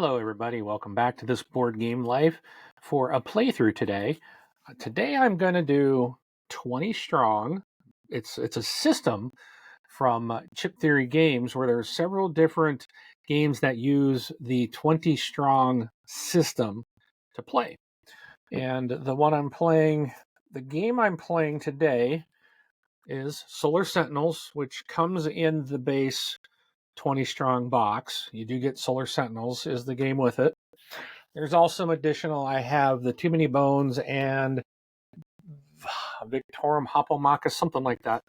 Hello, everybody. Welcome back to this board game life for a playthrough today. Today, I'm going to do 20 Strong. It's a system from Chip Theory Games where there's several different games that use the 20 Strong system to play. And the game I'm playing today is Solar Sentinels, which comes in the base 20 Strong box. You do get Solar Sentinels is the game with it. There's also some additional. I have the Too Many Bones and Victorum Hopomachus, something like that.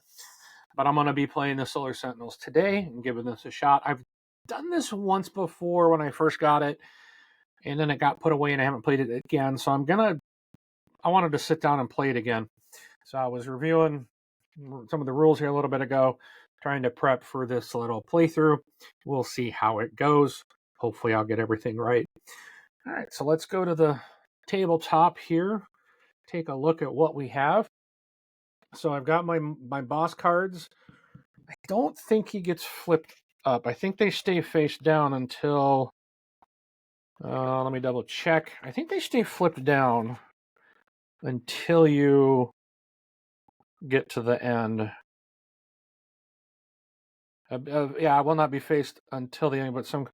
But I'm going to be playing the Solar Sentinels today and giving this a shot. I've done this once before when I first got it, and then it got put away and I haven't played it again. So I wanted to sit down and play it again. So I was reviewing some of the rules here a little bit ago, trying to prep for this little playthrough. We'll see how it goes. Hopefully I'll get everything right. All right, so let's go to the tabletop here, take a look at what we have. So I've got my boss cards. I don't think he gets flipped up. I think they stay face down until, let me double check. I think they stay flipped down until you get to the end. Yeah, I will not be faced until the end, but some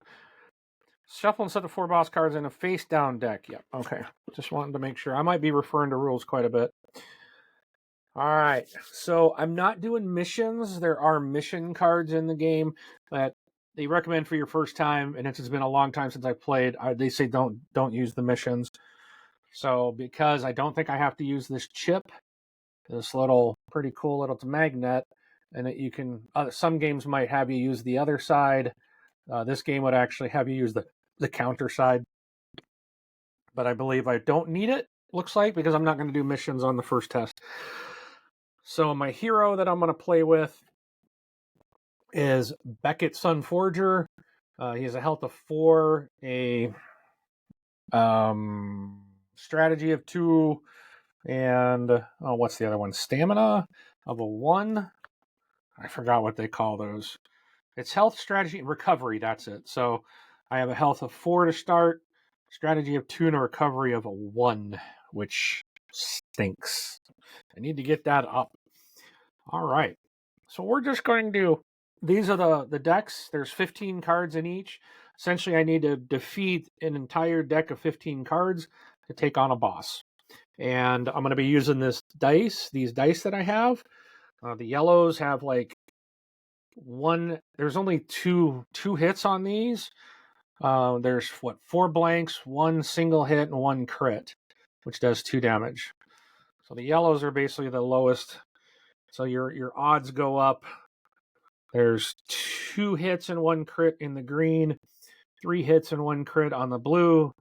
shuffle and set the 4 boss cards in a face down deck. Yep, okay. Just wanted to make sure. I might be referring to rules quite a bit. All right, so I'm not doing missions. There are mission cards in the game that they recommend for your first time, and it's been a long time since I played. They say don't use the missions. So because I don't think I have to use this chip, this little pretty cool little magnet, and you can. Some games might have you use the other side. This game would actually have you use the counter side, but I believe I don't need it. Looks like, because I'm not going to do missions on the first test. So my hero that I'm going to play with is Beckett Sunforger. He has a health of 4, a strategy of 2, and what's the other one? Stamina of a 1. I forgot what they call those. It's health, strategy, and recovery. That's it. So I have a health of 4 to start, strategy of 2, and a recovery of a 1, which stinks. I need to get that up. All right. So we're just going to, these are the decks. There's 15 cards in each. Essentially, I need to defeat an entire deck of 15 cards to take on a boss. And I'm going to be using these dice that I have. The yellows have like there's only two hits on these. There's 4 blanks, 1 single hit, and 1 crit, which does 2 damage. So the yellows are basically the lowest. So your odds go up. There's 2 hits and 1 crit in the green, 3 hits and 1 crit on the blue,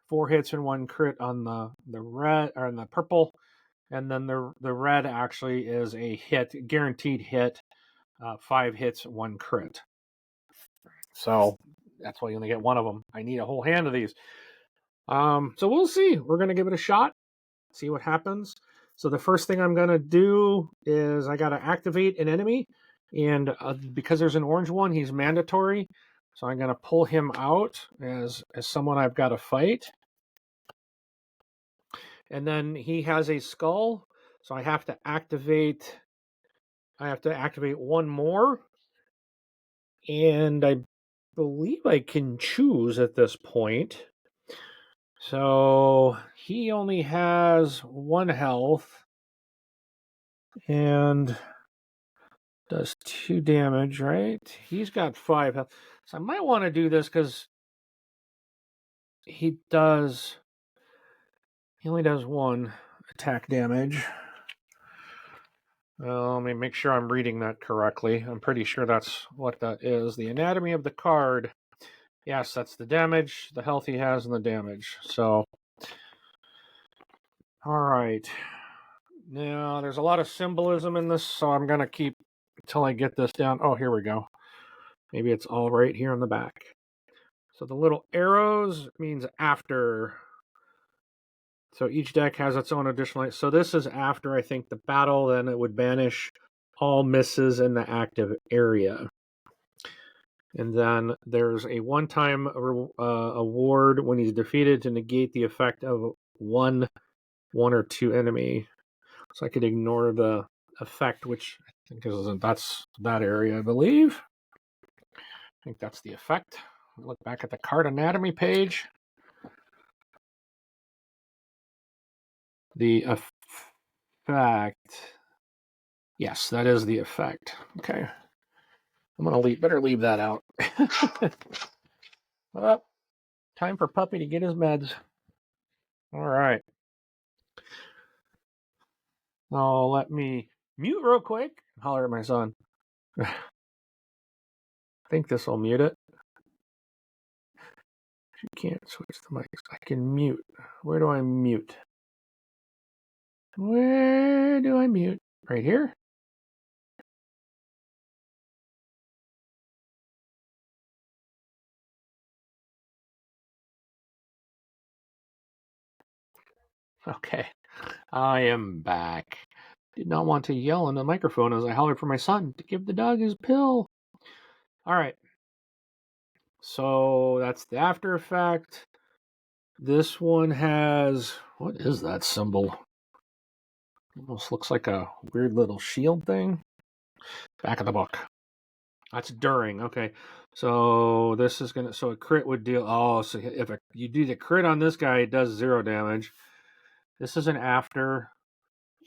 4 hits and 1 crit on the red or on the purple, and then the red actually is a hit, guaranteed hit, 5 hits, 1 crit. So that's why you only get one of them. I need a whole hand of these. So we'll see. We're gonna give it a shot, see what happens. So the first thing I'm gonna do is I gotta activate an enemy. And because there's an orange one, he's mandatory. So I'm going to pull him out as someone I've got to fight. And then he has a skull. So I have to activate 1 more. And I believe I can choose at this point. So he only has 1 health. And does 2 damage, right? He's got 5 health. So I might want to do this because he only does 1 attack damage. Let me make sure I'm reading that correctly. I'm pretty sure that's what that is. The anatomy of the card. Yes, that's the damage, the health he has, and the damage. So, all right. Now, there's a lot of symbolism in this, so I'm going to keep until I get this down. Oh, here we go. Maybe it's all right here in the back. So the little arrows means after. So each deck has its own additional. So this is after, I think, the battle. Then it would banish all misses in the active area. And then there's a one-time award when he's defeated to negate the effect of one or two enemy. So I could ignore the effect, which I think that's that area, I believe. I think that's the effect. Look back at the card anatomy page. The effect. Yes, that is the effect. Okay. I'm gonna better leave that out. Well, time for Puppy to get his meds. All right. Oh, let me mute real quick. Holler at my son. I think this will mute it. You can't switch the mics. I can mute. Where do I mute? Where do I mute? Right here? Okay. I am back. Did not want to yell in the microphone as I hollered for my son to give the dog his pill. All right. So that's the after effect. This one has, what is that symbol? Almost looks like a weird little shield thing. Back of the book. That's during. Okay. So this is going to, so a crit would deal, so if you do the crit on this guy, it does 0 damage. This is an after.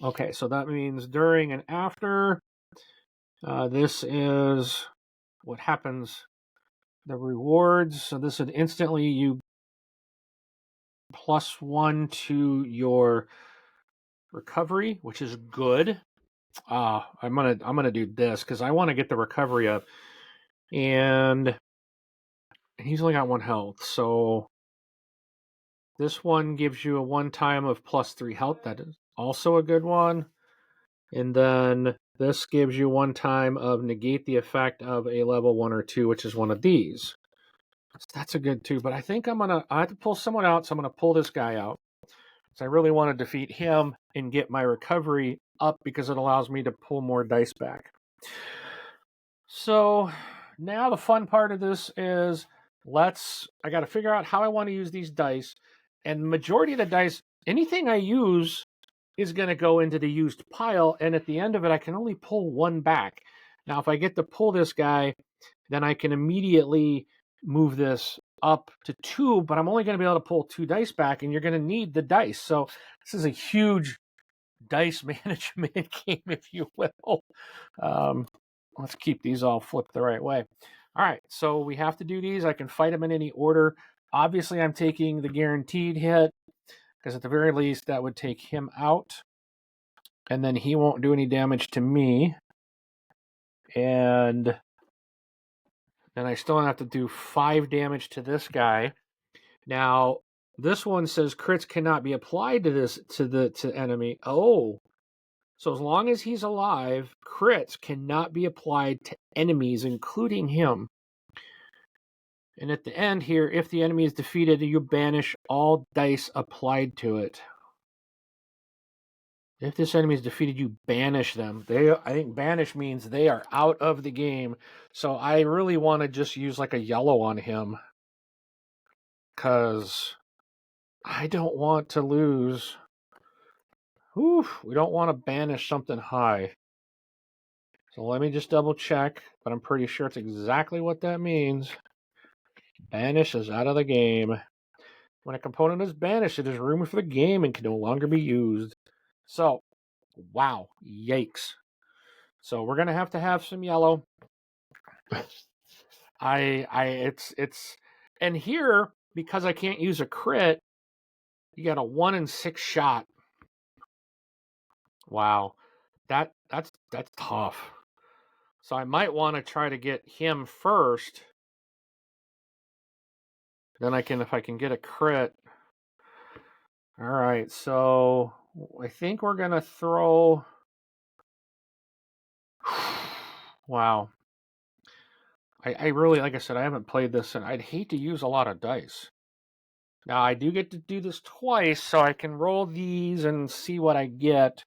Okay. So that means during and after. This is what happens. The rewards. So this would instantly you +1 to your recovery, which is good. I'm gonna do this because I want to get the recovery up, and he's only got 1 health, so this one gives you a 1 time of +3 health. That is also a good one, and then this gives you 1 time of negate the effect of a level 1 or 2, which is one of these. That's a good 2, but I think I have to pull someone out, so I'm gonna pull this guy out. So I really want to defeat him and get my recovery up because it allows me to pull more dice back. So now the fun part of this is I got to figure out how I want to use these dice. And the majority of the dice, anything I use is going to go into the used pile. And at the end of it, I can only pull 1 back. Now, if I get to pull this guy, then I can immediately move this up to 2, but I'm only going to be able to pull 2 dice back, and you're going to need the dice. So this is a huge dice management game, if you will. Let's keep these all flipped the right way. All right, so we have to do these. I can fight them in any order. Obviously, I'm taking the guaranteed hit, because at the very least, that would take him out. And then he won't do any damage to me. And then I still have to do 5 damage to this guy. Now, this one says crits cannot be applied to enemy. Oh, so as long as he's alive, crits cannot be applied to enemies, including him. And at the end here, if the enemy is defeated, you banish all dice applied to it. If this enemy is defeated, you banish them. I think banish means they are out of the game. So I really want to just use like a yellow on him, because I don't want to lose. Oof, we don't want to banish something high. So let me just double check, but I'm pretty sure it's exactly what that means. Banish is out of the game. When a component is banished, it is removed from the game and can no longer be used. So, wow, yikes. So we're gonna have to have some yellow. And here, because I can't use a crit, you got a 1 in 6 shot. Wow, that's tough. So I might want to try to get him first. Then if I can get a crit. All right, so I think we're gonna throw. Wow. I really, like I said, I haven't played this, and I'd hate to use a lot of dice. Now, I do get to do this twice, so I can roll these and see what I get.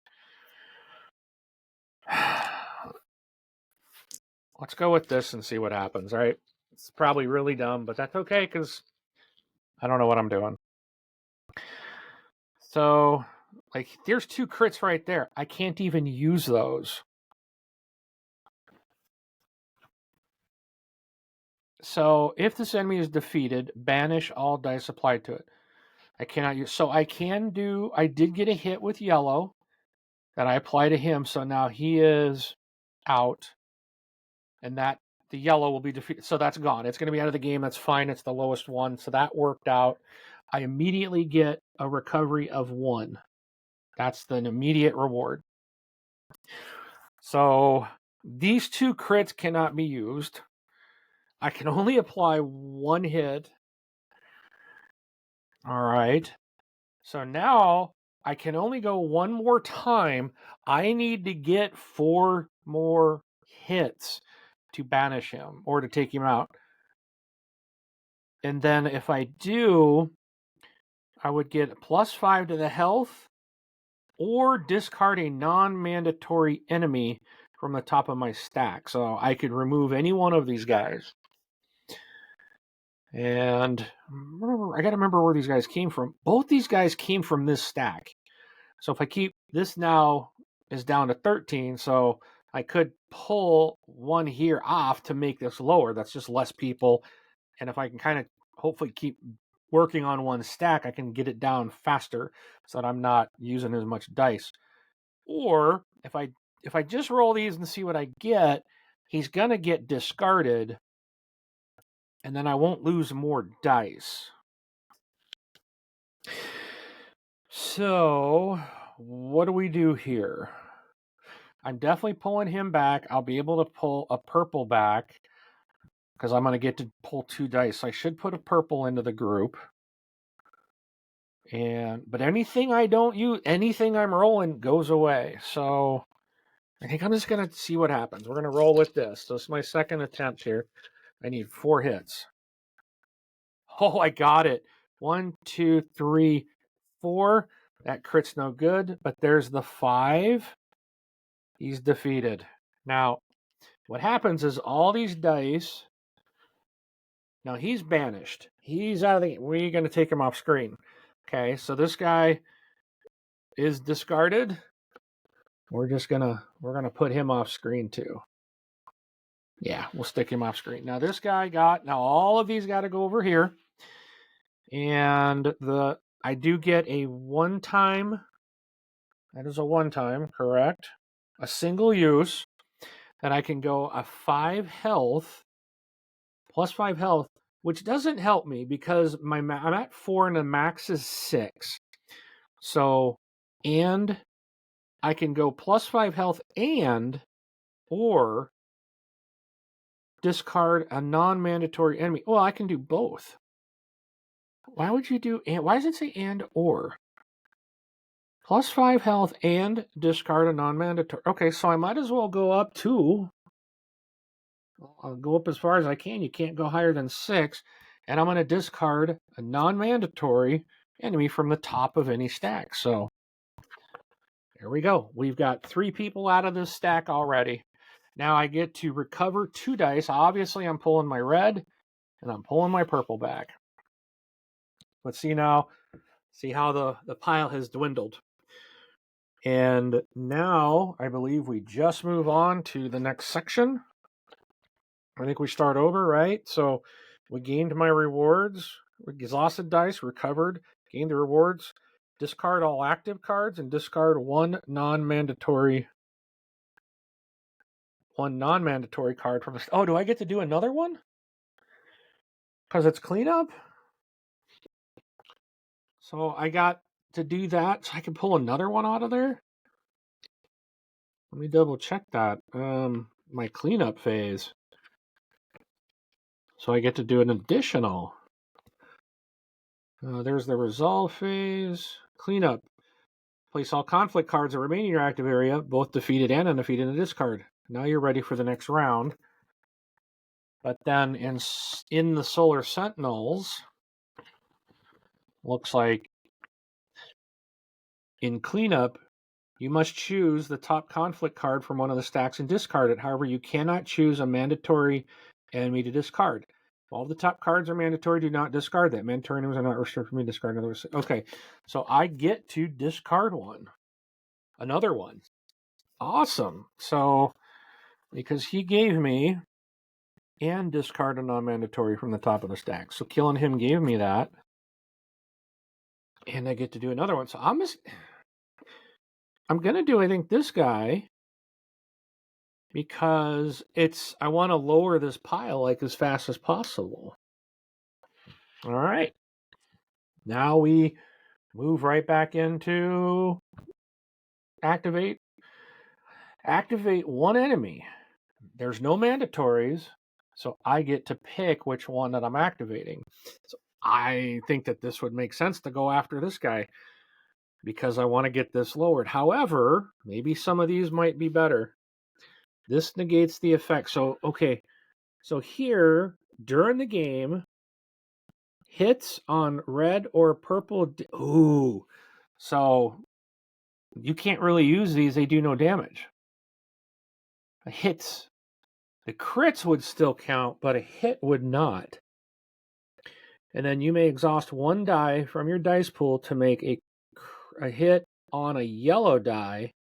Let's go with this and see what happens, all right? It's probably really dumb, but that's okay because I don't know what I'm doing. So, like, there's 2 crits right there. I can't even use those. So, if this enemy is defeated, banish all dice applied to it. I cannot use. So, I did get a hit with yellow that I apply to him. So now he is out, and that the yellow will be defeated. So that's gone. It's going to be out of the game. That's fine. It's the lowest one. So that worked out. I immediately get a recovery of 1. That's an immediate reward. So these 2 crits cannot be used. I can only apply 1 hit. All right. So now I can only go 1 more time. I need to get 4 more hits to banish him or to take him out. And then if I do, I would get +5 to the health or discard a non-mandatory enemy from the top of my stack. So I could remove any one of these guys. And I got to remember where these guys came from. Both these guys came from this stack. So if I keep this now is down to 13, so I could pull 1 here off to make this lower. That's just less people. And if I can kind of hopefully keep working on 1 stack, I can get it down faster so that I'm not using as much dice. Or if I just roll these and see what I get, he's going to get discarded, and then I won't lose more dice. So, what do we do here? I'm definitely pulling him back. I'll be able to pull a purple back because I'm going to get to pull 2 dice. I should put a purple into the group. But anything I don't use, anything I'm rolling goes away. So I think I'm just going to see what happens. We're going to roll with this. So this is my second attempt here. I need 4 hits. Oh, I got it. 1, 2, 3, 4. That crit's no good, but there's the 5. He's defeated. Now, what happens is all these dice. Now he's banished. He's out of the game. We're going to take him off screen. Okay, so this guy is discarded. We're gonna put him off screen too. Yeah, we'll stick him off screen. Now this guy now all of these got to go over here. And I do get a 1-time. That is a 1-time, correct? A single use. That I can go a 5 health, +5 health, which doesn't help me because I'm at 4 and the max is 6. So, and I can go +5 health or discard a non-mandatory enemy. Well, I can do both. Why would you do and? Why does it say and or? +5 health and discard a non-mandatory. Okay, so I might as well go up to. I'll go up as far as I can. You can't go higher than 6. And I'm going to discard a non-mandatory enemy from the top of any stack. So there we go. We've got 3 people out of this stack already. Now I get to recover 2 dice. Obviously, I'm pulling my red and I'm pulling my purple back. Let's see now. See how the pile has dwindled. And now I believe we just move on to the next section. I think we start over, right? So we gained my rewards, we exhausted dice, recovered, gained the rewards, discard all active cards, and discard one non-mandatory card from the. Oh, do I get to do another one? Because it's cleanup? So I got to do that so I can pull another one out of there? Let me double check that. My cleanup phase. So I get to do an additional. There's the resolve phase. Cleanup. Place all conflict cards that remain in your active area, both defeated and undefeated, in the discard. Now you're ready for the next round. But then in the Solar Sentinels, looks like in cleanup, you must choose the top conflict card from one of the stacks and discard it. However, you cannot choose a mandatory enemy to discard. All the top cards are mandatory. Do not discard that. Mandatory items are not restricted from me discarding others. Okay, so I get to discard one. Another one. Awesome. So, because he gave me and discard a non-mandatory from the top of the stack. So killing him gave me that. And I get to do another one. So I'm going to do, I think, this guy because I want to lower this pile like as fast as possible. All right. Now we move right back into activate. Activate one enemy. There's no mandatories, so I get to pick which one that I'm activating. So I think that this would make sense to go after this guy because I want to get this lowered. However, maybe some of these might be better. This negates the effect. So, okay. So here, during the game, hits on red or purple. Ooh. So you can't really use these. They do no damage. Hits. The crits would still count, but a hit would not. And then you may exhaust one die from your dice pool to make a hit on a yellow die,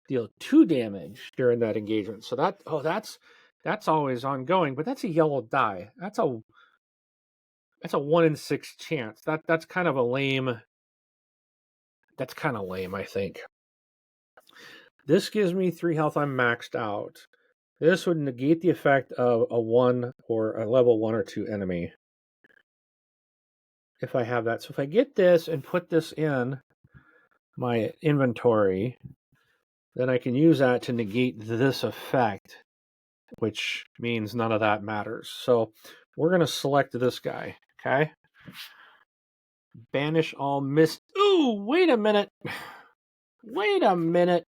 deal 2 damage during that engagement. So that's always ongoing, but that's a yellow die. That's a 1 in 6 chance. That's kind of lame, I think. This gives me 3 health. I'm maxed out. This would negate the effect of a 1 or a level 1 or 2 enemy. If I have that. So if I get this and put this in my inventory, then I can use that to negate this effect, which means none of that matters. So we're going to select this guy, okay? Banish all miss. Ooh, wait a minute. Wait a minute.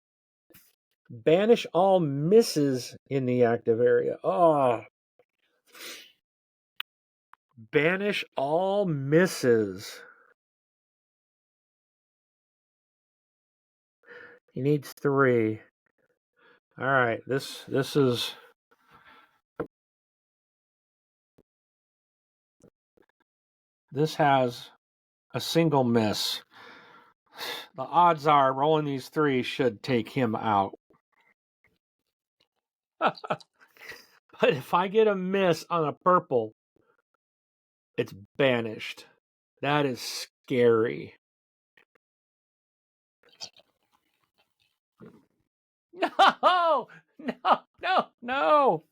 Banish all misses in the active area. Oh. Banish all misses. He needs 3. All right, this has a single miss. The odds are rolling these 3 should take him out. But if I get a miss on a purple, it's banished. That is scary. No! No!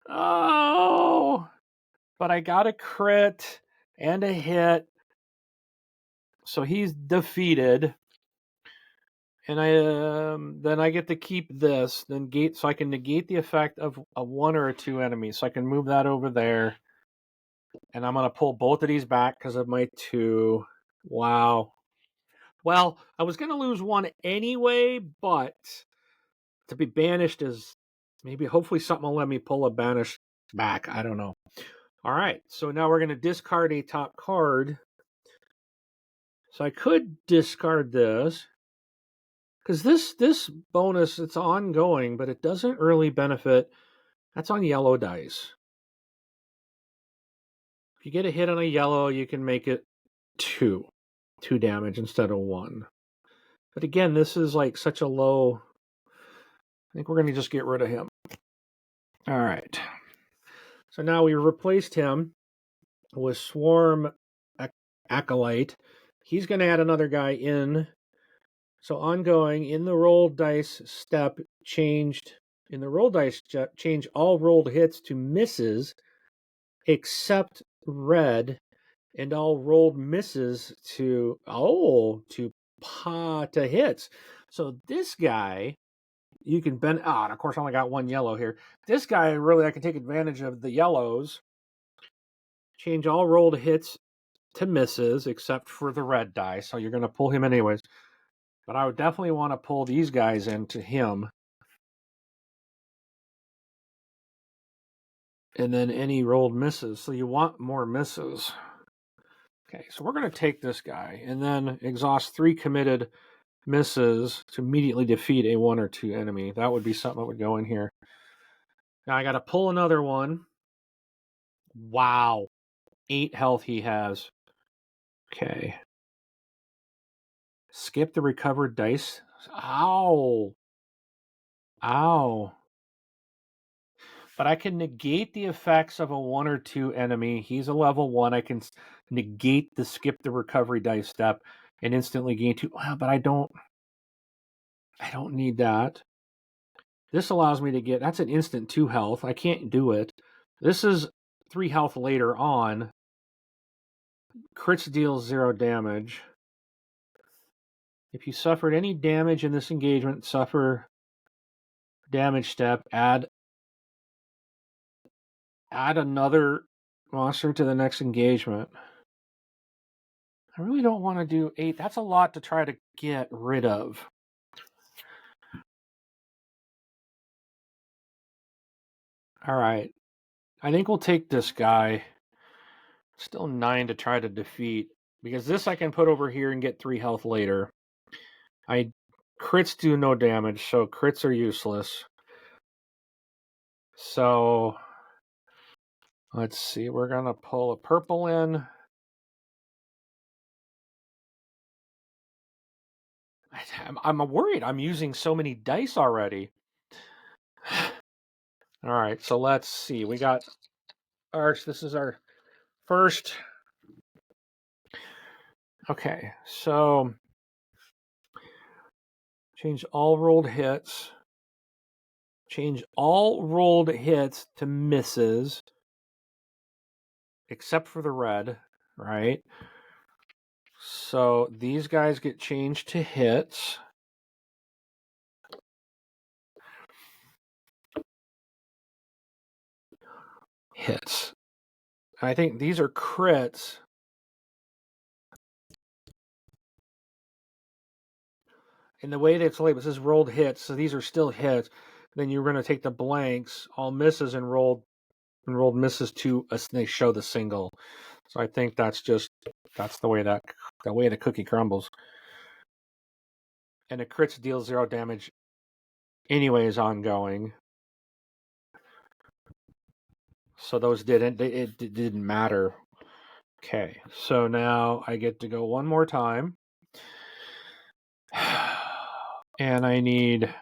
Oh! But I got a crit and a hit. So he's defeated. And then I get to keep this, so I can negate the effect of a 1 or a 2 enemy. So I can move that over there. And I'm going to pull both of these back because of my 2. Wow. Well, I was going to lose 1 anyway, but to be banished is hopefully something will let me pull a banish back. I don't know. All right. So now we're going to discard a top card. So I could discard this. Because this bonus, it's ongoing, but it doesn't really benefit. That's on yellow dice. If you get a hit on a yellow, you can make it 2 damage instead of 1. But again, this is like such a low. I think we're going to just get rid of him. All right. So now we replaced him with Swarm Acolyte. He's going to add another guy in. So ongoing, in the roll dice step, change all rolled hits to misses except red, and all rolled misses to hits. So this guy, you can bend. And of course, I only got 1 yellow here. This guy, really, I can take advantage of the yellows. Change all rolled hits to misses except for the red die. So you're going to pull him anyways. But I would definitely want to pull these guys into him. And then any rolled misses. So you want more misses. Okay, so we're going to take this guy and then exhaust 3 committed misses to immediately defeat a 1 or 2 enemy. That would be something that would go in here. Now I got to pull another one. Wow. 8 health he has. Okay. Skip the recovered dice. Ow. Ow. But I can negate the effects of a 1 or 2 enemy. He's a level 1. I can negate the skip the recovery dice step and instantly gain 2. Well, but I don't need that. This allows me to get, that's an instant 2 health. I can't do it. This is 3 health later on. Crits deals 0 damage. If you suffered any damage in this engagement, suffer damage step, add another monster to the next engagement. I really don't want to do 8. That's a lot to try to get rid of. All right. I think we'll take this guy. Still 9 to try to defeat. Because this I can put over here and get 3 health later. Crits do no damage, so crits are useless. So let's see. We're going to pull a purple in. I'm worried. I'm using so many dice already. All right, so let's see. We got this is our first. Okay, so change all rolled hits. Change all rolled hits to misses, except for the red, right? So these guys get changed to hits. Hits. I think these are crits. And the way that it's labeled, it says rolled hits, so these are still hits. Then you're going to take the blanks, all misses, and rolled misses to us. They show the single. So I think that's the way the cookie crumbles. And the crits deal 0 damage, anyways, ongoing. So those it didn't matter. Okay, so now I get to go one more time. And I need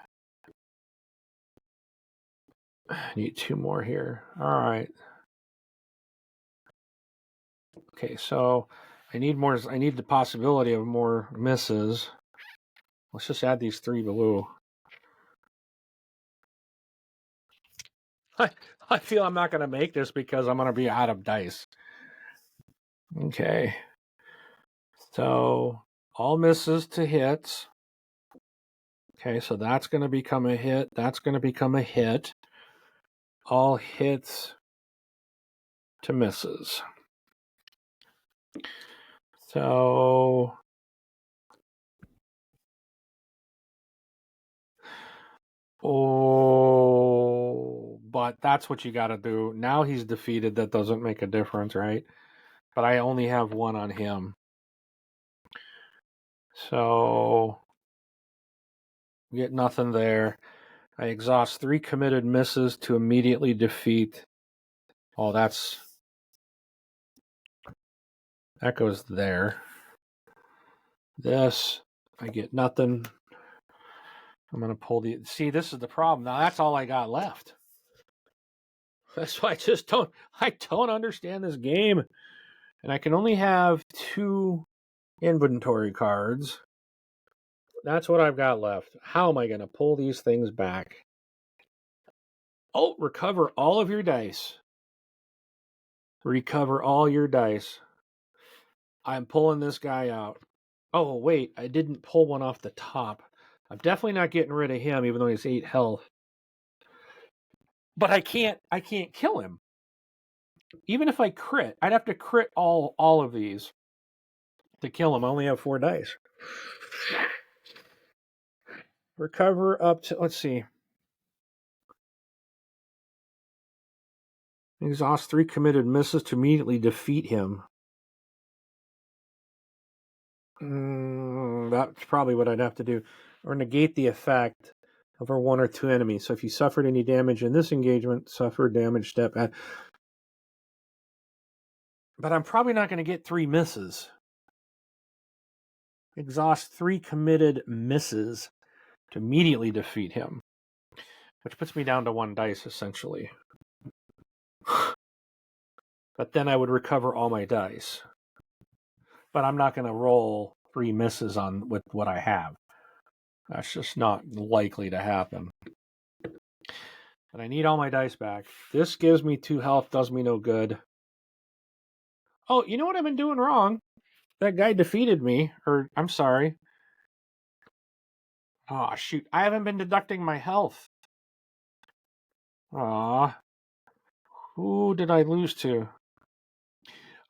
2 more here. All right. Okay, so I need the possibility of more misses. Let's just add these 3 blue. I feel I'm not going to make this because I'm going to be out of dice. Okay. So all misses to hits. Okay, so that's going to become a hit. That's going to become a hit. All hits to misses. So but that's what you got to do. Now he's defeated. That doesn't make a difference, right? But I only have 1 on him. So we get nothing there. I exhaust 3 committed misses to immediately defeat. Oh, that goes there. This, I get nothing. I'm going to pull see, this is the problem. Now that's all I got left. That's why I don't understand this game. And I can only have 2 inventory cards. That's what I've got left. How am I going to pull these things back? Oh, recover all of your dice. Recover all your dice. I'm pulling this guy out. Oh, wait, I didn't pull one off the top. I'm definitely not getting rid of him, even though he's 8 health. But I can't kill him. Even if I crit, I'd have to crit all of these to kill him. I only have 4 dice. Recover up to, let's see. Exhaust 3 committed misses to immediately defeat him. That's probably what I'd have to do. Or negate the effect of our 1 or 2 enemies. So if you suffered any damage in this engagement, suffer damage step. But I'm probably not going to get 3 misses. Exhaust 3 committed misses to immediately defeat him, which puts me down to 1 dice, essentially. But then I would recover all my dice. But I'm not going to roll 3 misses on with what I have. That's just not likely to happen. But I need all my dice back. This gives me 2 health, does me no good. Oh, you know what I've been doing wrong? That guy defeated me, or I'm sorry. Oh, shoot. I haven't been deducting my health. Aw. Who did I lose to?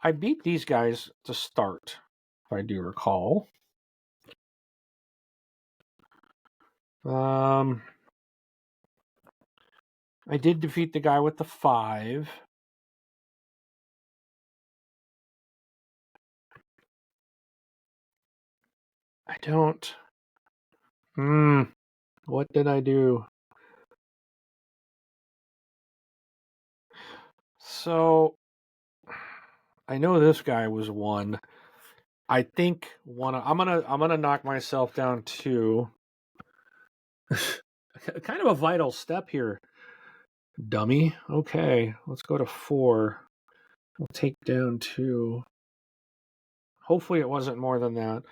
I beat these guys to start, if I do recall. I did defeat the guy with the 5. I don't. What did I do? So I know this guy was 1. I think I'm gonna knock myself down 2. Kind of a vital step here, dummy. Okay, let's go to 4. We'll take down 2. Hopefully it wasn't more than that,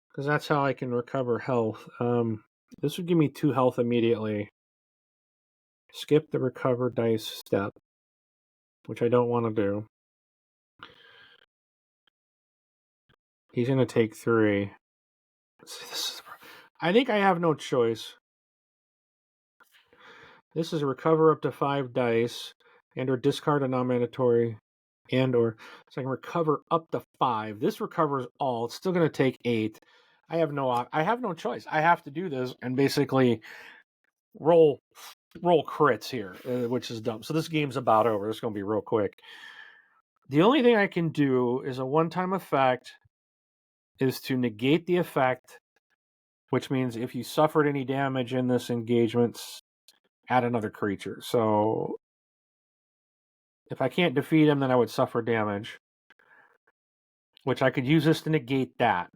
because that's how I can recover health. This would give me 2 health immediately. Skip the recover dice step, which I don't want to do. He's going to take 3. I think I have no choice. This is recover up to 5 dice and or discard a non-mandatory and or so I can recover up to 5. This recovers all. It's still going to take 8. I have no choice. I have to do this and basically roll crits here, which is dumb. So this game's about over. It's going to be real quick. The only thing I can do is a one-time effect is to negate the effect, which means if you suffered any damage in this engagement, add another creature. So if I can't defeat him, then I would suffer damage, which I could use this to negate that.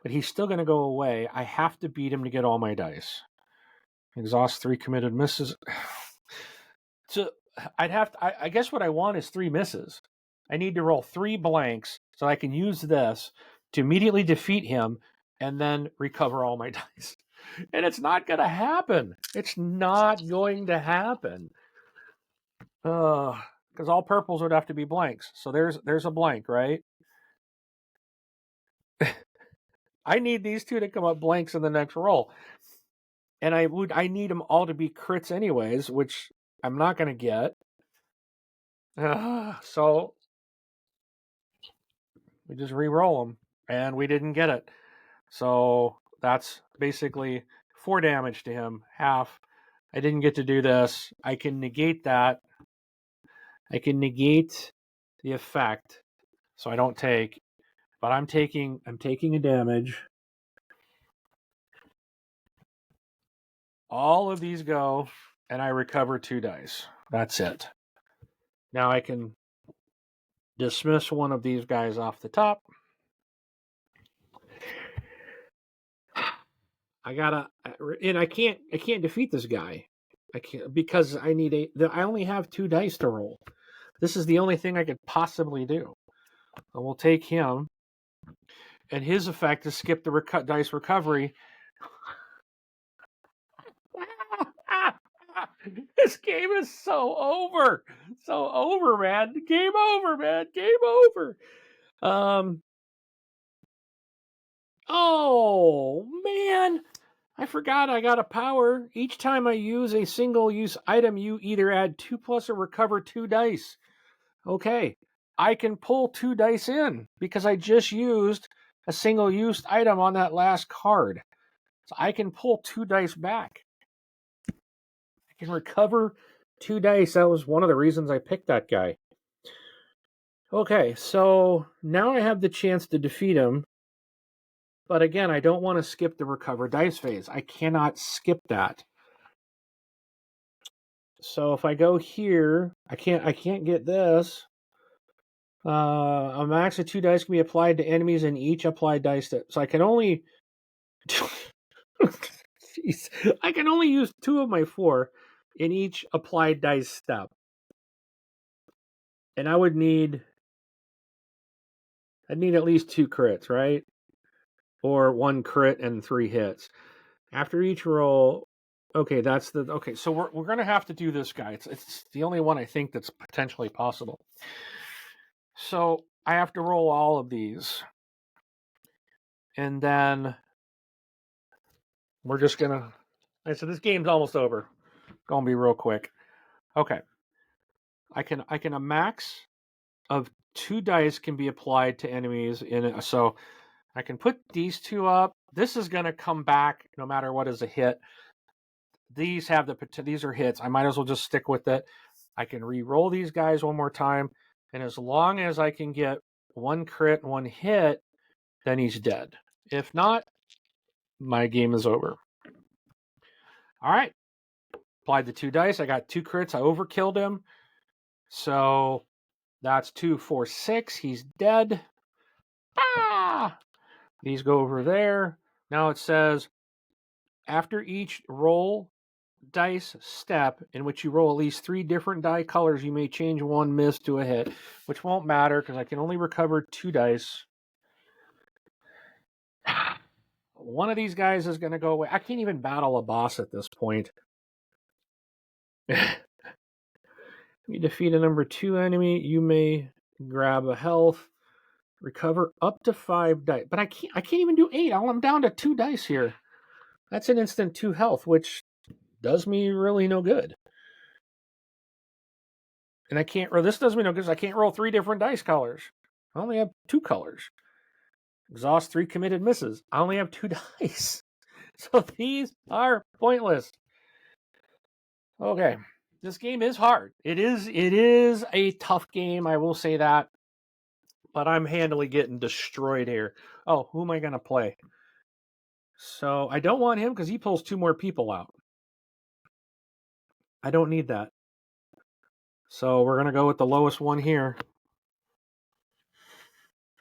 But he's still going to go away. I have to beat him to get all my dice. Exhaust 3 committed misses. So I guess what I want is 3 misses. I need to roll 3 blanks so I can use this to immediately defeat him and then recover all my dice. And it's not going to happen. It's not going to happen. Because all purples would have to be blanks. So there's a blank, right? I need these 2 to come up blanks in the next roll. And I need them all to be crits anyways, which I'm not going to get. So we just re-roll them, and we didn't get it. So that's basically 4 damage to him, half. I didn't get to do this. I can negate that. I can negate the effect, so I don't take. But I'm taking a damage. All of these go, and I recover 2 dice. That's it. Now I can dismiss one of these guys off the top. I can't defeat this guy. I can't because I only have 2 dice to roll. This is the only thing I could possibly do. So we'll take him, and his effect is skip the dice recovery. This game is so over, man. Game over, man. Game over. Oh man. I forgot I got a power. Each time I use a single-use item, you either add 2+ or recover 2 dice. Okay, I can pull 2 dice in because I just used a single-use item on that last card. So I can pull 2 dice back. I can recover 2 dice. That was one of the reasons I picked that guy. Okay, so now I have the chance to defeat him. But again, I don't want to skip the recover dice phase. I cannot skip that. So if I go here, I can't get this. A max of 2 dice can be applied to enemies in each applied dice step. So I can only. Jeez. I can only use 2 of my 4 in each applied dice step. And I would need. I'd need at least 2 crits, right? Or 1 crit and 3 hits. After each roll. Okay, that's the. Okay, so we're going to have to do this guy. It's the only one I think that's potentially possible. So I have to roll all of these. And then we're just going to. So this game's almost over. Gonna be real quick. Okay. I can a max of 2 dice can be applied to enemies in it. So I can put these 2 up. This is gonna come back no matter what is a hit. These have these are hits. I might as well just stick with it. I can re-roll these guys one more time, and as long as I can get 1 crit, 1 hit, then he's dead. If not, my game is over. All right. Applied the 2 dice. I got 2 crits. I overkilled him. So that's 2, 4, 6. He's dead. Ah! These go over there. Now it says, after each roll dice step in which you roll at least 3 different die colors, you may change 1 miss to a hit, which won't matter because I can only recover 2 dice. One of these guys is going to go away. I can't even battle a boss at this point. You defeat a number 2 enemy, you may grab a health, recover up to 5 dice. But I can't even do 8. I'm down to 2 dice here. That's an instant 2 health, which does me really no good. And I can't roll. This does me no good because I can't roll 3 different dice colors. I only have 2 colors. Exhaust 3 committed misses. I only have 2 dice. So these are pointless. Okay. This game is hard. It is a tough game, I will say that. But I'm handily getting destroyed here. Oh, who am I going to play? So I don't want him because he pulls 2 more people out. I don't need that. So we're going to go with the lowest one here.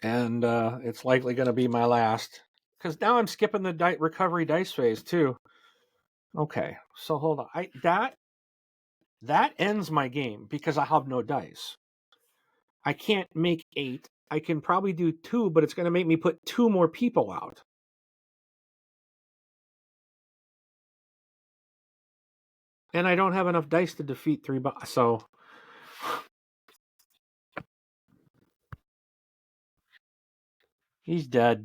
And it's likely going to be my last. Because now I'm skipping the recovery dice phase too. Okay, so hold on. That ends my game because I have no dice. I can't make 8. I can probably do 2, but it's going to make me put 2 more people out. And I don't have enough dice to defeat 3 boss. So he's dead.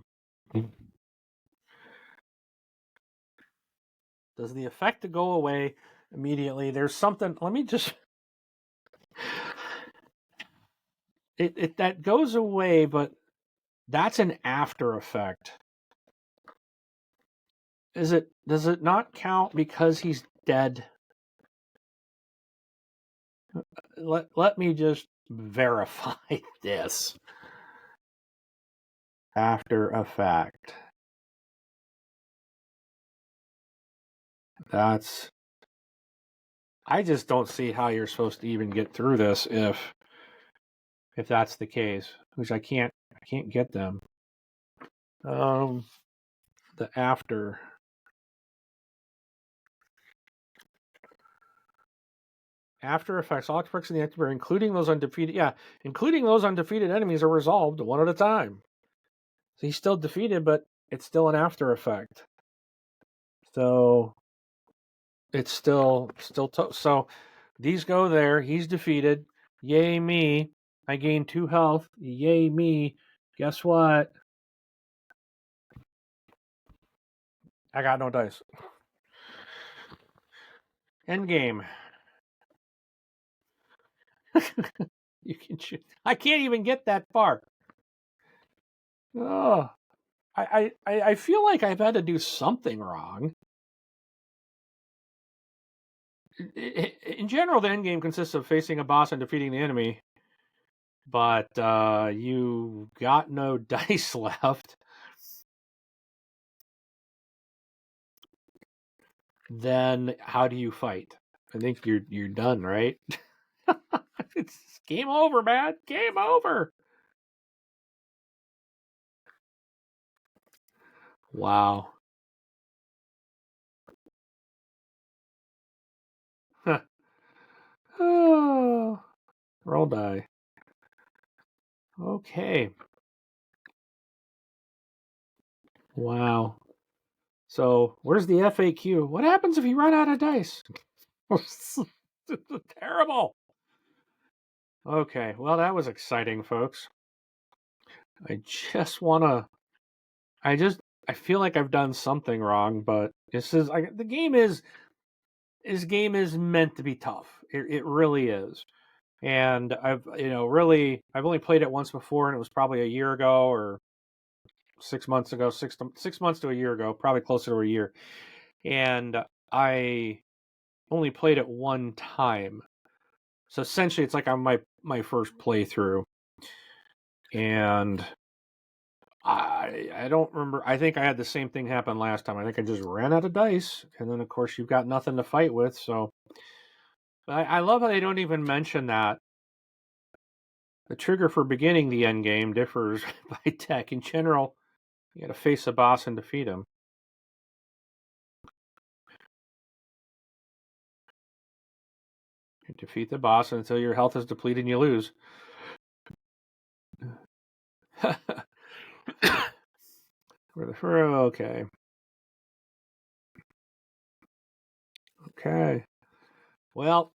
Does the effect go away immediately? There's something. Let me just. It that goes away, but that's an after effect. Does it not count because he's dead? Let me just verify this. After effect. I just don't see how you're supposed to even get through this if that's the case, which I can't get them. The after effects, all effects in the active, including those undefeated enemies, are resolved one at a time. So he's still defeated, but it's still an after effect. So it's still so these go there. He's defeated. Yay me! I gained 2 health. Yay me! Guess what? I got no dice. End game. You can choose. I can't even get that far. Oh, I feel like I've had to do something wrong. In general, the end game consists of facing a boss and defeating the enemy, but you got no dice left. Then how do you fight? I think you're done, right? It's game over, man. Game over. Wow. Oh, roll die. Okay. Wow. So where's the FAQ? What happens if you run out of dice? Terrible. Okay, well that was exciting, folks. I just wanna. I feel like I've done something wrong, but the game is. This game is meant to be tough. It really is. And I've only played it once before, and it was probably a year ago or 6 months ago, 6 months to a year ago, probably closer to a year. And I only played it one time, so essentially it's like on my first playthrough, and I don't remember. I think I had the same thing happen last time. I think I just ran out of dice, and then of course you've got nothing to fight with. So I love how they don't even mention that. The trigger for beginning the endgame differs by tech. In general, you gotta face a boss and defeat him. You defeat the boss until your health is depleted and you lose. Okay. Okay. Well,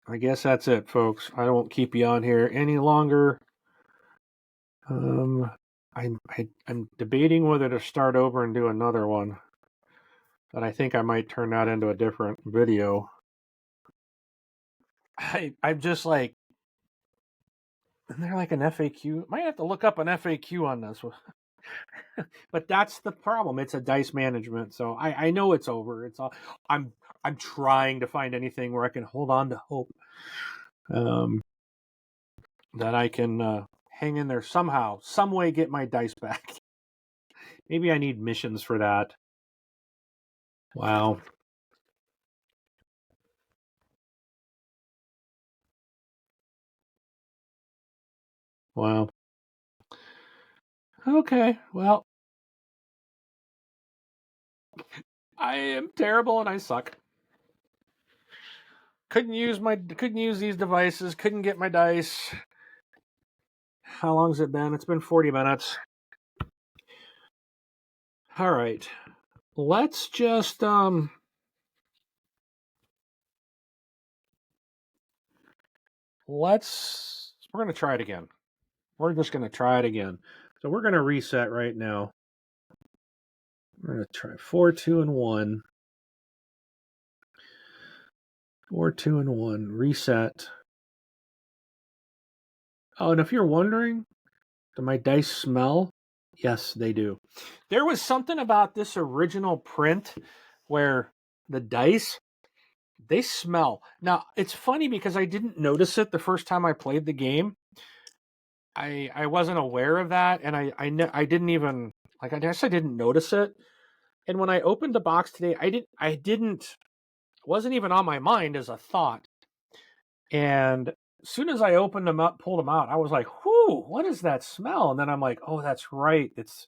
I guess that's it, folks. I won't keep you on here any longer. I'm debating whether to start over and do another one, but I think I might turn that into a different video. I'm just like, isn't there like an FAQ? Might have to look up an FAQ on this one. But that's the problem. It's a dice management, so I know it's over. It's all I'm trying to find anything where I can hold on to hope, that I can hang in there somehow, some way, get my dice back. Maybe I need missions for that. Wow. Wow. Okay. Well, I am terrible and I suck. Couldn't use these devices. Couldn't get my dice. How long's it been? It's been 40 minutes. All right. Let's just we're going to try it again. We're just going to try it again. So we're going to reset right now. We're going to try 4, 2, and 1. 4, 2, and 1. Reset. Oh, and if you're wondering, do my dice smell? Yes, they do. There was something about this original print where the dice, they smell. Now, it's funny because I didn't notice it the first time I played the game. I wasn't aware of that, and I didn't even, like, I guess I didn't notice it. And when I opened the box today, I didn't wasn't even on my mind as a thought. And as soon as I opened them up, pulled them out, I was like, "Whoo, what is that smell?" And then I'm like, "Oh, that's right. It's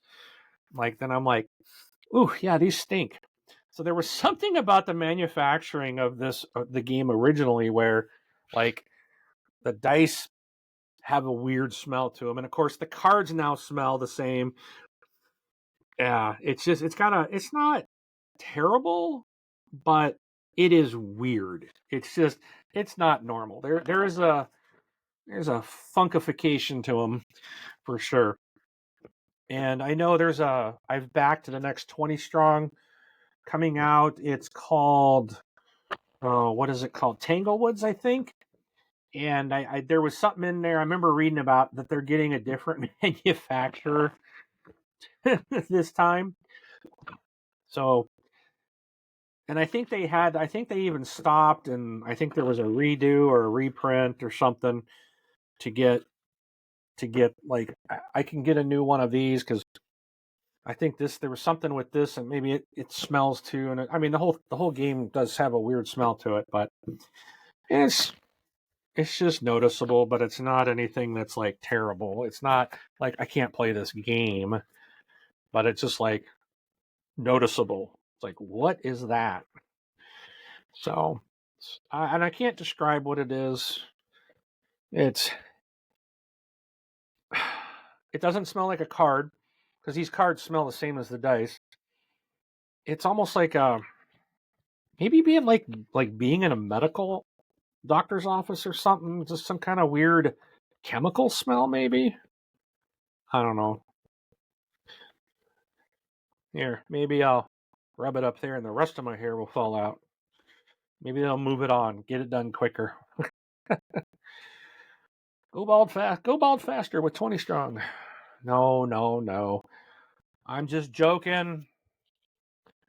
like." Then I'm like, "Ooh, yeah, these stink." So there was something about the manufacturing of the game originally where, like, the dice have a weird smell to them, and of course the cards now smell the same. Yeah, it's not terrible, but it is weird. It's not normal. There's a funkification to them for sure. And I know I've backed the next 20 strong coming out. It's called, oh, what is it called? Tanglewoods, I think. And I there was something in there. I remember reading about that they're getting a different manufacturer this time. So, and I think they even stopped, and I think there was a redo or a reprint or something to get like, I can get a new one of these because I think there was something with this, and maybe it smells too. And I mean, the whole game does have a weird smell to it, but it's it's just noticeable. But it's not anything that's like terrible. It's not like I can't play this game. but it's just like noticeable. It's like, what is that? So, and I can't describe what it is. It doesn't smell like a card because these cards smell the same as the dice. It's almost like maybe being like being in a medical doctor's office or something. Just some kind of weird chemical smell, maybe. I don't know. Here, maybe I'll rub it up there, and the rest of my hair will fall out. Maybe they'll move it on, get it done quicker. Go bald fast. Go bald faster with 20 strong. No, no, no. I'm just joking.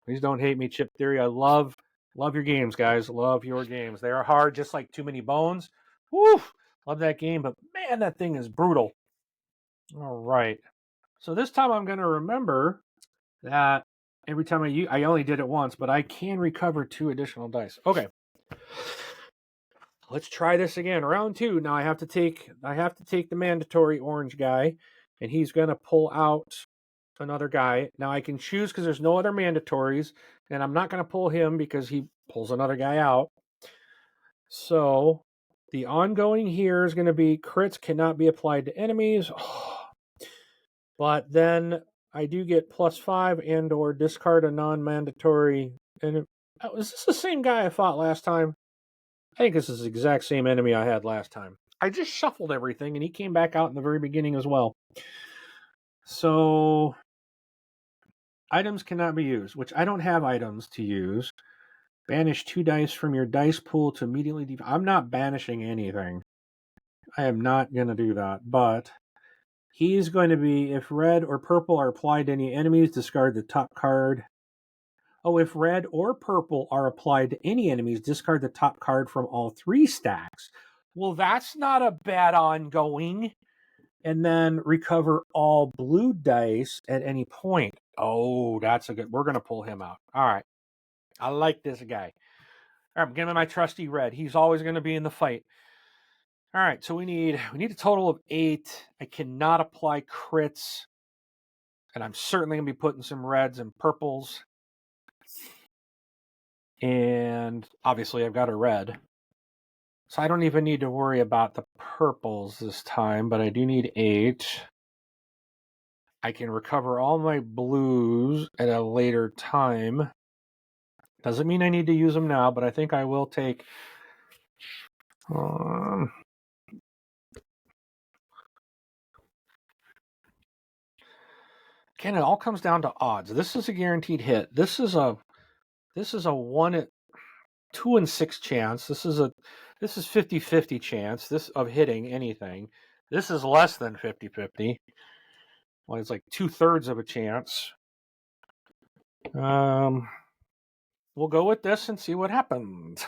Please don't hate me, Chip Theory. I love your games, guys. Love your games. They are hard, just like Too Many Bones. Woo! Love that game, but man, that thing is brutal. All right. So this time I'm going to remember that every time I only did it once, but I can recover 2 additional dice. Okay. Let's try this again. Round 2. Now I have to take the mandatory orange guy, and he's going to pull out another guy. Now I can choose because there's no other mandatories, and I'm not going to pull him because he pulls another guy out. So the ongoing here is going to be crits cannot be applied to enemies. But then I do get +5 and or discard a non-mandatory. And is this the same guy I fought last time? I think this is the exact same enemy I had last time. I just shuffled everything, and he came back out in the very beginning as well. So items cannot be used, which I don't have items to use. Banish 2 dice from your dice pool to immediately... I'm not banishing anything. I am not going to do that, but he's going to be, if red or purple are applied to any enemies, discard the top card. Oh, if red or purple are applied to any enemies, discard the top card from all 3 stacks. Well, that's not a bad ongoing. And then recover all blue dice at any point. Oh, that's a good... We're going to pull him out. All right. I like this guy. All right, I'm giving my trusty red. He's always going to be in the fight. All right, so we need a total of 8. I cannot apply crits. And I'm certainly going to be putting some reds and purples. And obviously I've got a red. So I don't even need to worry about the purples this time, but I do need 8. I can recover all my blues at a later time. Doesn't mean I need to use them now, but I think I will take... Again, it all comes down to odds. This is a guaranteed hit. This is a 2 in 6 chance. This is 50-50 chance of hitting anything. This is less than 50-50. Well, it's like 2/3 of a chance. We'll go with this and see what happens.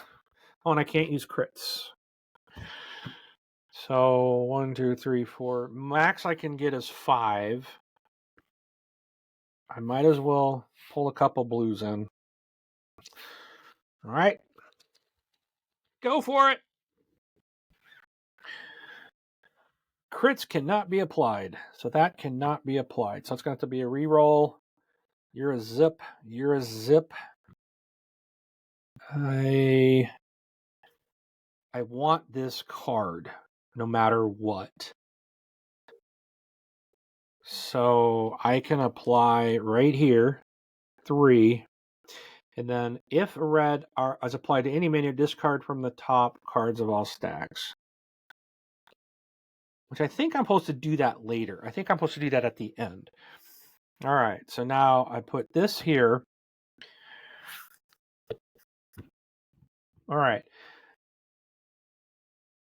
Oh, and I can't use crits. So 1, 2, 3, 4. Max I can get is 5. I might as well pull a couple blues in. All right. Go for it. Crits cannot be applied. So that cannot be applied. So it's going to have to be a reroll. You're a zip. You're a zip. I want this card no matter what. So I can apply right here 3. And then if a red is applied to any menu, discard from the top cards of all stacks. Which I think I'm supposed to do that later. I think I'm supposed to do that at the end. All right, so now I put this here. All right.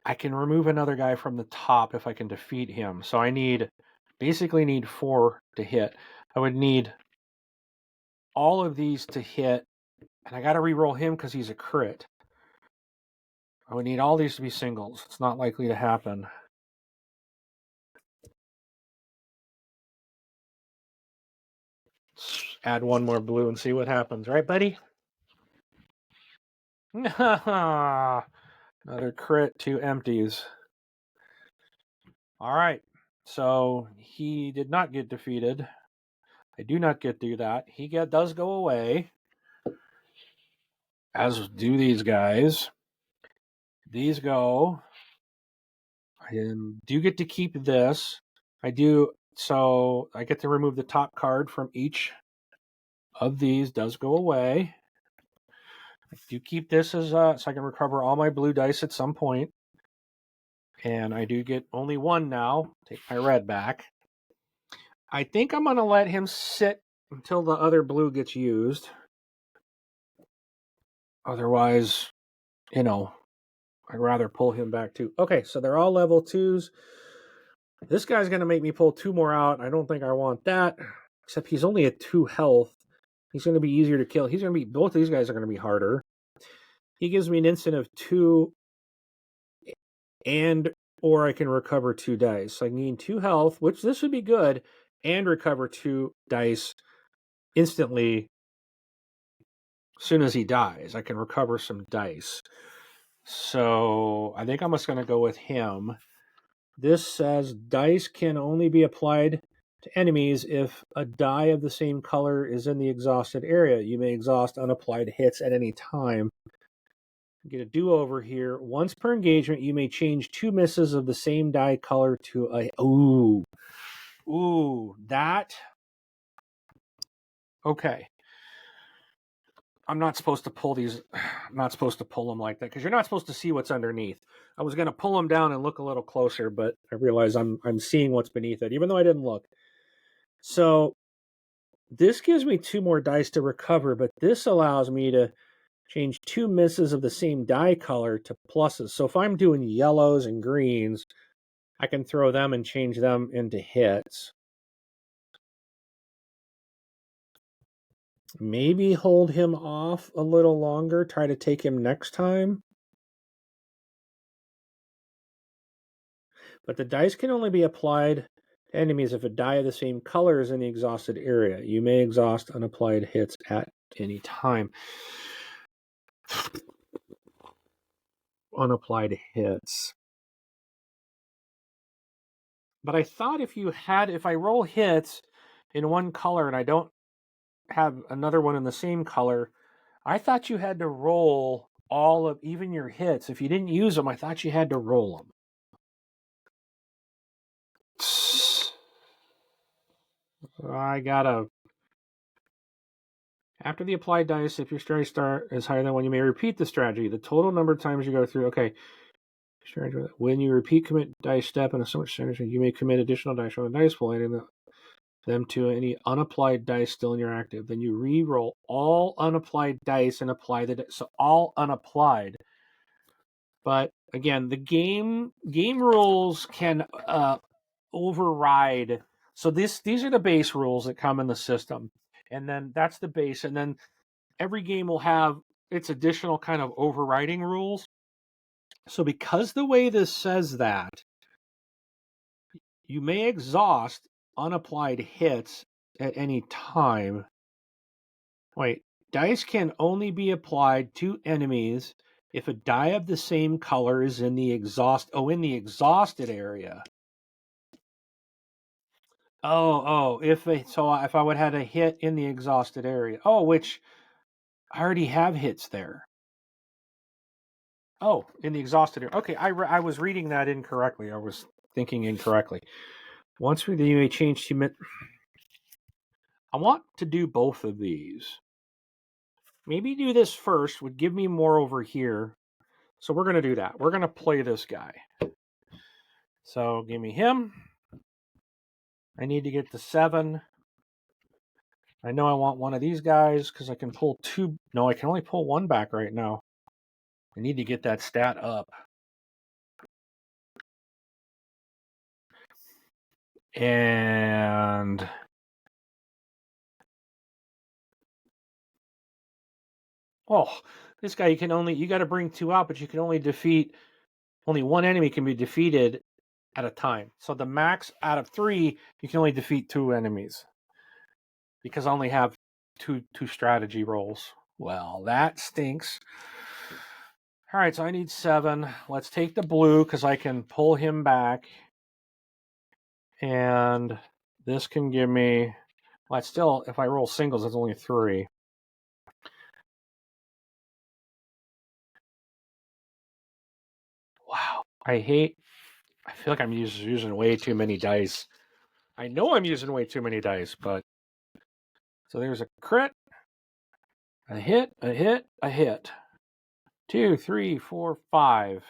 I can remove another guy from the top if I can defeat him. So I basically need 4 to hit. I would need all of these to hit, and I got to re-roll him because he's a crit. I would need all these to be singles. It's not likely to happen. Let's add 1 more blue and see what happens. Right, buddy? Another crit, 2 empties. All right. So he did not get defeated. I do not get to do that. He does go away, as do these guys. These go. I do get to keep this. I do, so I get to remove the top card from each of these. Does go away. I do keep this as so I can recover all my blue dice at some point. And I do get only one now. Take my red back. I think I'm going to let him sit until the other blue gets used. Otherwise, I'd rather pull him back too. Okay, so they're all level 2s. This guy's going to make me pull 2 more out. I don't think I want that. Except he's only at 2 health. He's going to be easier to kill. Both of these guys are going to be harder. He gives me an instant of 2, or I can recover 2 dice. So I need 2 health, which this would be good, and recover 2 dice instantly as soon as he dies. I can recover some dice. So I think I'm just going to go with him. This says dice can only be applied to enemies if a die of the same color is in the exhausted area. You may exhaust unapplied hits at any time. Get a do-over here. Once per engagement, you may change 2 misses of the same die color to a... Ooh, that... Okay. I'm not supposed to pull these. I'm not supposed to pull them like that because you're not supposed to see what's underneath. I was going to pull them down and look a little closer, but I realize I'm seeing what's beneath it, even though I didn't look. So this gives me 2 more dice to recover, but this allows me to change 2 misses of the same die color to pluses. So if I'm doing yellows and greens, I can throw them and change them into hits. Maybe hold him off a little longer, try to take him next time. But the dice can only be applied to enemies if a die of the same color is in the exhausted area. You may exhaust unapplied hits at any time. Unapplied hits. But I thought if I roll hits in one color and I don't have another one in the same color, I thought you had to roll all of even your hits. If you didn't use them, I thought you had to roll them. I gotta... After the applied dice, if your strategy start is higher than one, you may repeat the strategy. The total number of times you go through... Okay. When you repeat commit dice step in a so much strategy, you may commit additional dice from the dice pool, adding them to any unapplied dice still in your active. Then you re-roll all unapplied dice and apply the dice. So all unapplied. But again, the game rules can override. So these are the base rules that come in the system, and then that's the base. And then every game will have its additional kind of overriding rules. So because the way this says that, you may exhaust unapplied hits at any time. Wait, dice can only be applied to enemies if a die of the same color is in the exhausted area. If I would have had a hit in the exhausted area. Which I already have hits there. In the exhausted area. Okay, I was reading that incorrectly. I was thinking incorrectly. Once you may change to... I want to do both of these. Maybe do this first would give me more over here. So we're going to do that. We're going to play this guy. So give me him. I need to get to 7. I know I want one of these guys because I can pull 2. No, I can only pull 1 back right now. I need to get that stat up. And... this guy you got to bring 2 out, but you can only defeat... Only 1 enemy can be defeated at a time. So the max out of 3, you can only defeat 2 enemies. Because I only have two strategy rolls. Well, that stinks. All right, so I need 7. Let's take the blue because I can pull him back. And this can give me Well, it's still, if I roll singles, it's only 3. Wow. I feel like I'm using way too many dice. I know I'm using way too many dice, but. So there's a crit, a hit, a hit, a hit. 2, 3, 4, 5.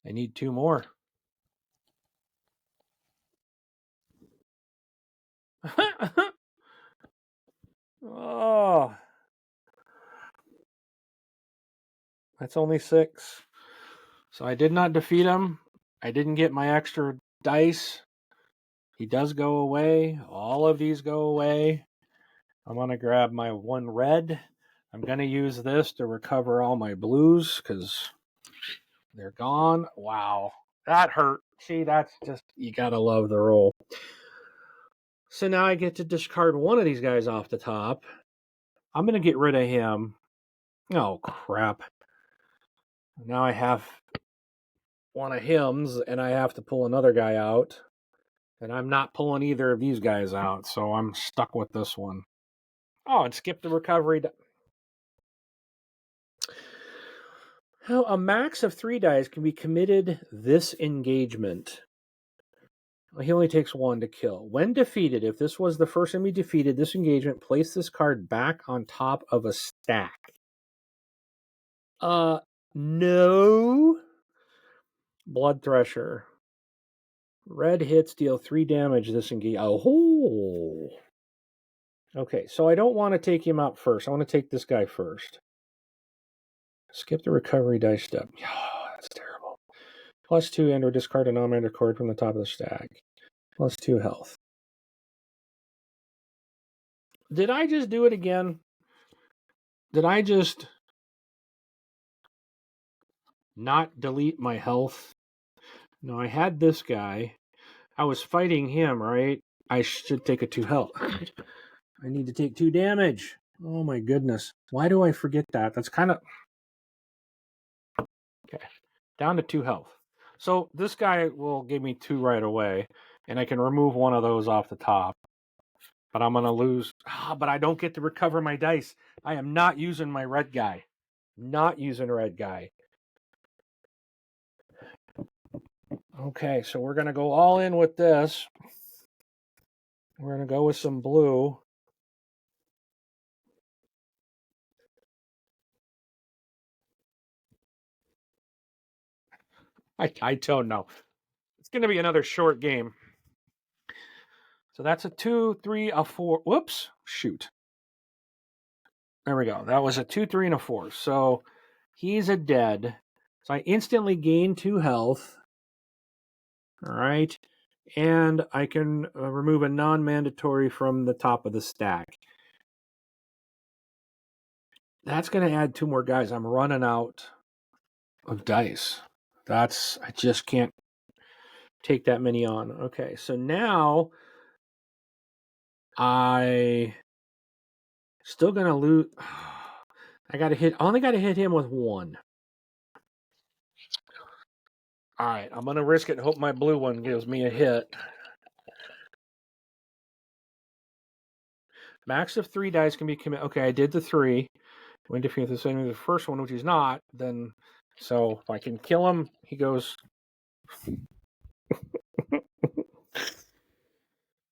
I need 2 more. Oh, that's only 6. So I did not defeat him. I didn't get my extra dice. He does go away. All of these go away. I'm going to grab my 1 red. I'm going to use this to recover all my blues because they're gone. Wow. That hurt. See, that's just, you got to love the roll. So now I get to discard one of these guys off the top. I'm going to get rid of him. Oh, crap. Now I have one of him's, and I have to pull another guy out. And I'm not pulling either of these guys out, so I'm stuck with this one. Oh, and skip the recovery. How a max of 3 dice can be committed this engagement. He only takes 1 to kill. When defeated, if this was the first enemy defeated, this engagement, place this card back on top of a stack. No. Blood Thresher. Red hits deal 3 damage this engagement. Oh. Okay, so I don't want to take him out first. I want to take this guy first. Skip the recovery dice step. Oh, that's terrible. +2 and or discard a non-mana card from the top of the stack. +2 health. Did I just do it again? Did I just not delete my health? No, I had this guy. I was fighting him, right? I should take a 2 health. I need to take 2 damage. Oh my goodness. Why do I forget that? That's kind of... Okay. Down to 2 health. So this guy will give me 2 right away, and I can remove one of those off the top. But I'm going to lose. But I don't get to recover my dice. I am not using my red guy. Not using red guy. Okay, so we're going to go all in with this. We're going to go with some blue. I don't know. It's going to be another short game. So that's a 2, 3, a 4. Whoops. Shoot. There we go. That was a 2, 3, and a 4. So he's a dead. So I instantly gain 2 health. All right. And I can remove a non-mandatory from the top of the stack. That's going to add 2 more guys. I'm running out of dice. I just can't take that many on. Okay, so now I still going to lose. I only got to hit him with 1. All right, I'm going to risk it and hope my blue one gives me a hit. Max of 3 dice can be committed. Okay, I did the 3. When defeating the enemy, the first one, which he's not, then so if I can kill him, he goes.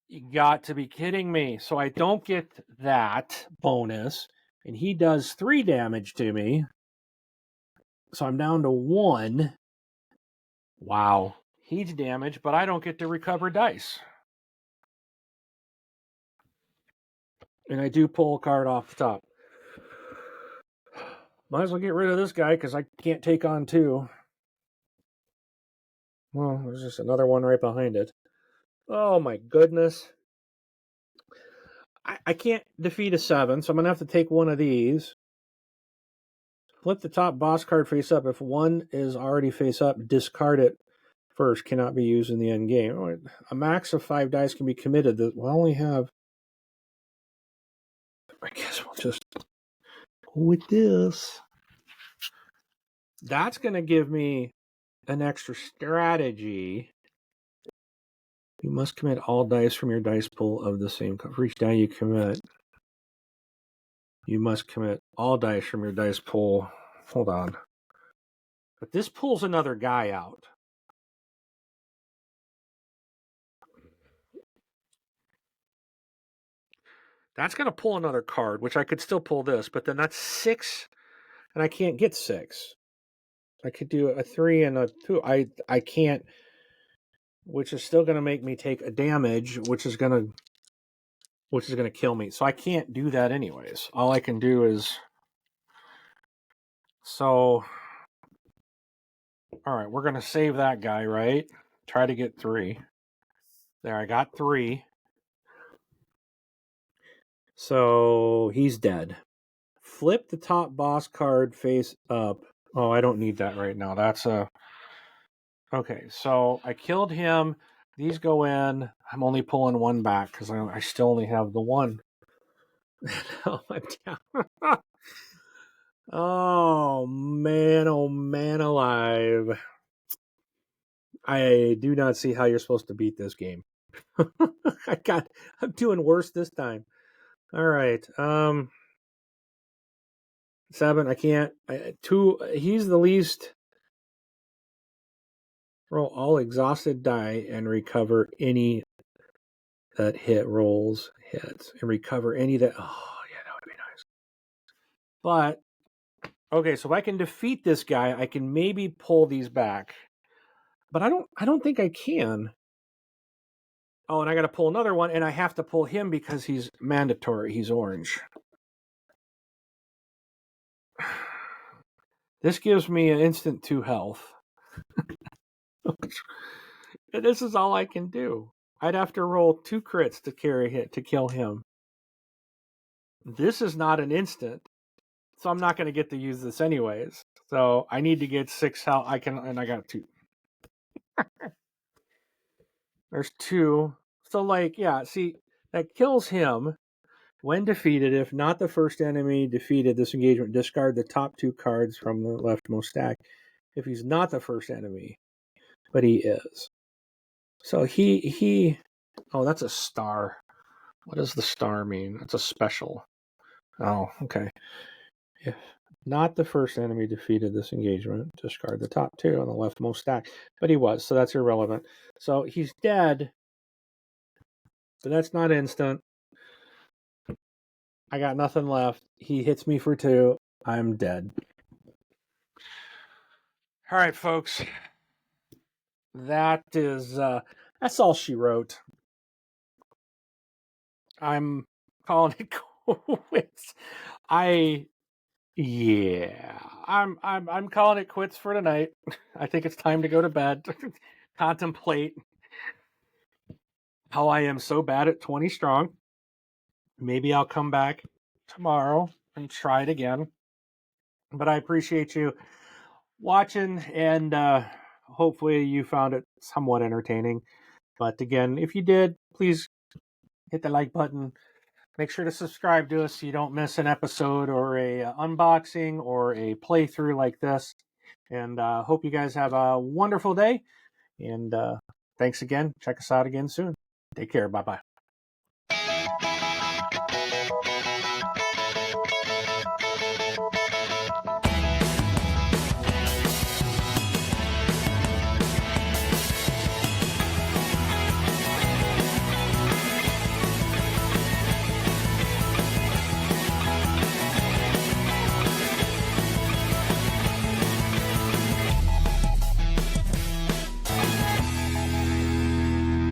You got to be kidding me. So I don't get that bonus, and he does 3 damage to me. So I'm down to 1. Wow. He's damaged, but I don't get to recover dice. And I do pull a card off the top. Might as well get rid of this guy because I can't take on 2. Well, there's just another one right behind it. Oh my goodness. I can't defeat a 7, so I'm going to have to take one of these. Flip the top boss card face up. If one is already face up, discard it first. Cannot be used in the end game. A max of 5 dice can be committed. We'll only have... I guess we'll just go with this. That's going to give me an extra strategy. You must commit all dice from your dice pool of the same color. For each die you commit, you must commit all dice from your dice pool. Hold on. But this pulls another guy out. That's going to pull another card, which I could still pull this, but then that's 6, and I can't get 6. I could do a 3 and a 2. I can't, which is still going to make me take a damage, which is going to kill me. So I can't do that anyways. All I can do is, so, all right, we're going to save that guy, right? Try to get 3. There, I got 3. So he's dead. Flip the top boss card face up. Oh, I don't need that right now. That's a... Okay, so I killed him. These go in. I'm only pulling 1 back because I still only have the 1. Oh, I'm down. Oh, man alive. I do not see how you're supposed to beat this game. I'm doing worse this time. All right. 7, I can't. 2, he's the least. Roll all exhausted die and recover any that hits, and recover any that. Oh, yeah, that would be nice. But, okay, so if I can defeat this guy, I can maybe pull these back. But I don't think I can. Oh, and I got to pull another one, and I have to pull him because he's mandatory. He's orange. This gives me an instant 2 health. And this is all I can do. I'd have to roll 2 crits to kill him. This is not an instant, so I'm not going to get to use this anyways. So I need to get 6 health. And I got 2. There's 2. So, like, yeah, see, that kills him. When defeated, if not the first enemy defeated this engagement, discard the top 2 cards from the leftmost stack. If he's not the first enemy, but he is. So he oh, that's a star. What does the star mean? It's a special. Oh, okay. If not the first enemy defeated this engagement, discard the top 2 on the leftmost stack. But he was, so that's irrelevant. So he's dead. But that's not instant. I got nothing left. He hits me for 2. I'm dead. All right, folks. That's all she wrote. I'm calling it quits. I'm calling it quits for tonight. I think it's time to go to bed. Contemplate how I am so bad at 20 strong. Maybe I'll come back tomorrow and try it again. But I appreciate you watching, and hopefully you found it somewhat entertaining. But again, if you did, please hit the like button. Make sure to subscribe to us so you don't miss an episode or a unboxing or a playthrough like this. And hope you guys have a wonderful day. And thanks again. Check us out again soon. Take care. Bye-bye.